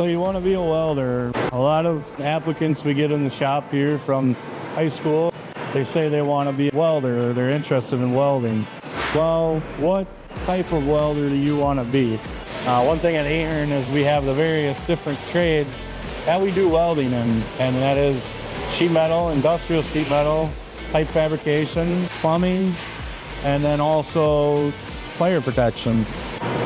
So you want to be a welder. A lot of applicants we get in the shop here from high school, they say they want to be a welder or they're interested in welding. Well, what type of welder do you want to be? One thing at Ahern is we have the various different trades that we do welding in, and that is sheet metal, industrial sheet metal, pipe fabrication, plumbing, and then also fire protection.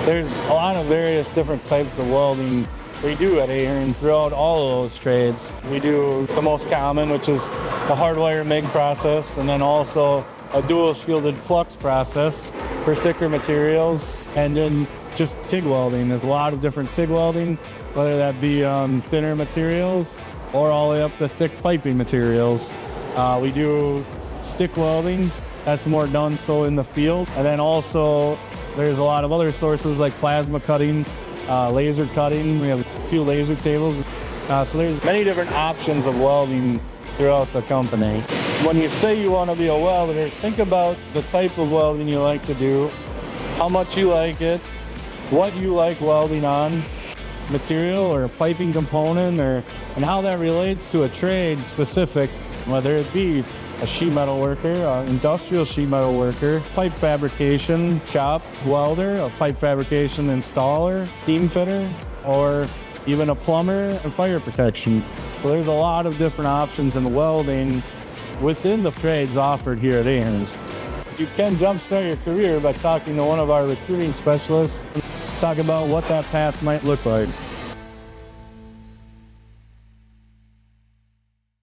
There's a lot of various different types of welding we do at Ahern throughout all of those trades. We do the most common, which is the hardwire MIG process, and then also a dual shielded flux process for thicker materials, and then just TIG welding. There's a lot of different TIG welding, whether that be thinner materials or all the way up to thick piping materials. We do stick welding, that's more done so in the field, and then also there's a lot of other sources like plasma cutting, laser cutting. We have a few laser tables. So there's many different options of welding throughout the company. When you say you want to be a welder, think about the type of welding you like to do, how much you like it, what you like welding on, material or a piping component, and how that relates to a trade specific, whether it be a sheet metal worker, an industrial sheet metal worker, pipe fabrication shop welder, a pipe fabrication installer, steam fitter, or even a plumber and fire protection. So there's a lot of different options in welding within the trades offered here at Ahern. You can jumpstart your career by talking to one of our recruiting specialists and talk about what that path might look like.